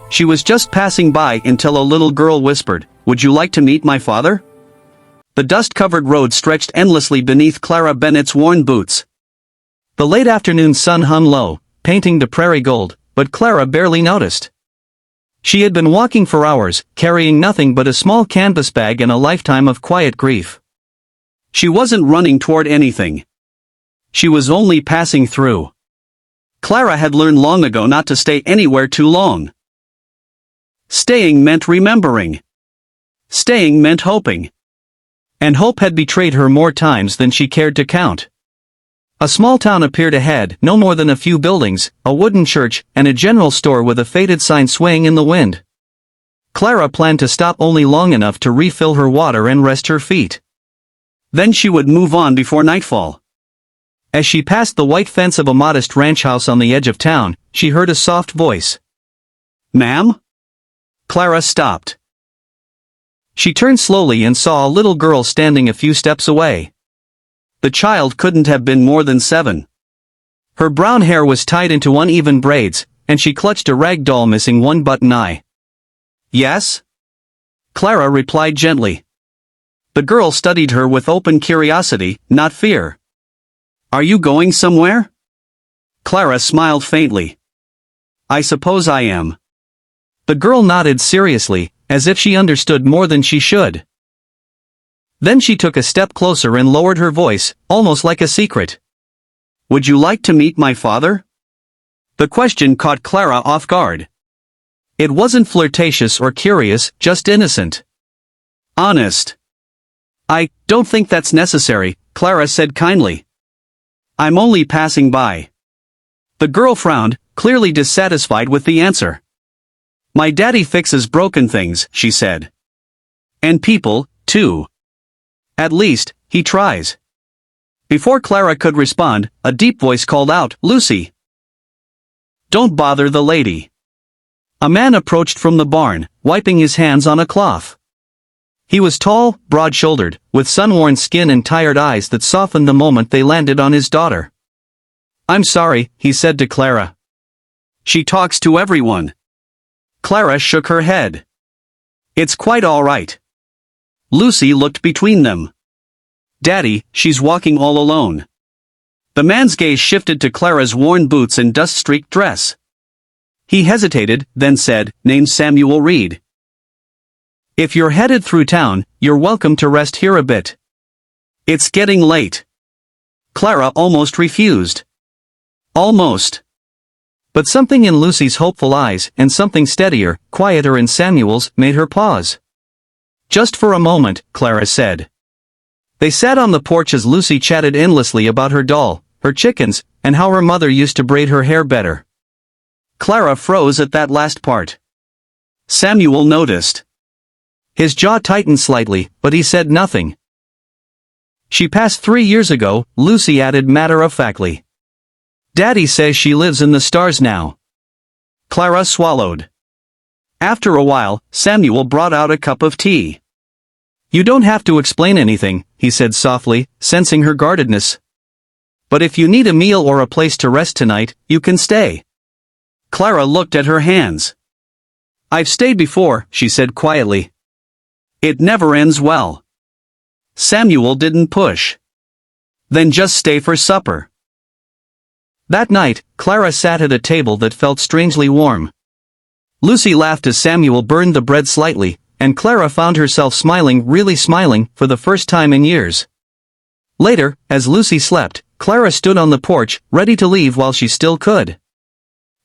She was just passing by until a little girl whispered, "Would you like to meet my father?" The dust-covered road stretched endlessly beneath Clara Bennett's worn boots. The late afternoon sun hung low, painting the prairie gold, but Clara barely noticed. She had been walking for hours, carrying nothing but a small canvas bag and a lifetime of quiet grief. She wasn't running toward anything. She was only passing through. Clara had learned long ago not to stay anywhere too long. Staying meant remembering. Staying meant hoping. And hope had betrayed her more times than she cared to count. A small town appeared ahead, no more than a few buildings, a wooden church, and a general store with a faded sign swaying in the wind. Clara planned to stop only long enough to refill her water and rest her feet. Then she would move on before nightfall. As she passed the white fence of a modest ranch house on the edge of town, she heard a soft voice. "Ma'am?" Clara stopped. She turned slowly and saw a little girl standing a few steps away. The child couldn't have been more than 7. Her brown hair was tied into uneven braids, and she clutched a rag doll missing one button eye. "Yes?" Clara replied gently. The girl studied her with open curiosity, not fear. "Are you going somewhere?" Clara smiled faintly. "I suppose I am." The girl nodded seriously, as if she understood more than she should. Then she took a step closer and lowered her voice, almost like a secret. "Would you like to meet my father?" The question caught Clara off guard. It wasn't flirtatious or curious, just innocent. Honest. "I don't think that's necessary," Clara said kindly. "I'm only passing by." The girl frowned, clearly dissatisfied with the answer. "My daddy fixes broken things," she said. "And people, too. At least, he tries." Before Clara could respond, a deep voice called out, "Lucy!" "Don't bother the lady." A man approached from the barn, wiping his hands on a cloth. He was tall, broad-shouldered, with sun-worn skin and tired eyes that softened the moment they landed on his daughter. "I'm sorry," he said to Clara. "She talks to everyone." Clara shook her head. "It's quite all right." Lucy looked between them. "Daddy, she's walking all alone." The man's gaze shifted to Clara's worn boots and dust-streaked dress. He hesitated, then said, "Name's Samuel Reed. If you're headed through town, you're welcome to rest here a bit. It's getting late." Clara almost refused. Almost. But something in Lucy's hopeful eyes, and something steadier, quieter in Samuel's, made her pause. "Just for a moment," Clara said. They sat on the porch as Lucy chatted endlessly about her doll, her chickens, and how her mother used to braid her hair better. Clara froze at that last part. Samuel noticed. His jaw tightened slightly, but he said nothing. "She passed 3 years ago," Lucy added matter-of-factly. "Daddy says she lives in the stars now." Clara swallowed. After a while, Samuel brought out a cup of tea. "You don't have to explain anything," he said softly, sensing her guardedness. "But if you need a meal or a place to rest tonight, you can stay." Clara looked at her hands. "I've stayed before," she said quietly. "It never ends well." Samuel didn't push. "Then just stay for supper." That night, Clara sat at a table that felt strangely warm. Lucy laughed as Samuel burned the bread slightly, and Clara found herself smiling, really smiling, for the first time in years. Later, as Lucy slept, Clara stood on the porch, ready to leave while she still could.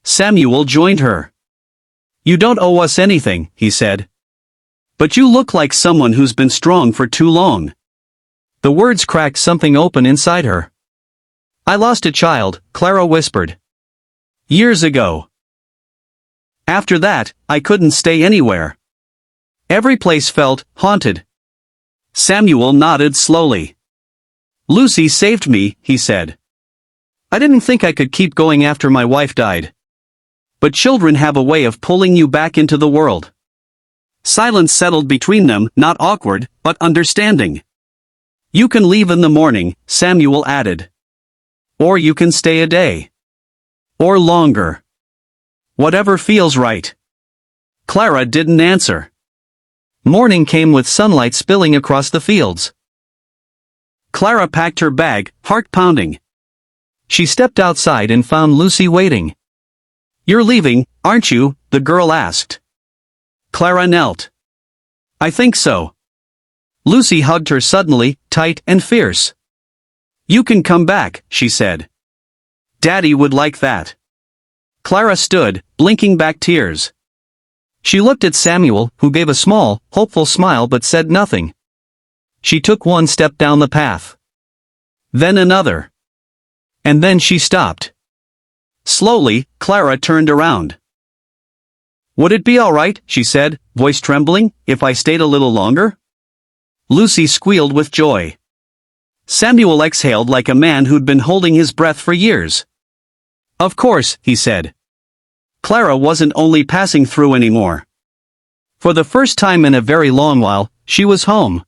Samuel joined her. "You don't owe us anything," he said. "But you look like someone who's been strong for too long." The words cracked something open inside her. "I lost a child," Clara whispered. "Years ago. After that, I couldn't stay anywhere. Every place felt haunted." Samuel nodded slowly. "Lucy saved me," he said. "I didn't think I could keep going after my wife died. But children have a way of pulling you back into the world." Silence settled between them, not awkward, but understanding. "You can leave in the morning," Samuel added. "Or you can stay a day. Or longer. Whatever feels right." Clara didn't answer. Morning came with sunlight spilling across the fields. Clara packed her bag, heart pounding. She stepped outside and found Lucy waiting. "You're leaving, aren't you?" the girl asked. Clara knelt. "I think so." Lucy hugged her suddenly, tight and fierce. "You can come back," she said. "Daddy would like that." Clara stood, blinking back tears. She looked at Samuel, who gave a small, hopeful smile but said nothing. She took one step down the path. Then another. And then she stopped. Slowly, Clara turned around. "Would it be all right," she said, voice trembling, "if I stayed a little longer?" Lucy squealed with joy. Samuel exhaled like a man who'd been holding his breath for years. "Of course," he said. Clara wasn't only passing through anymore. For the first time in a very long while, she was home.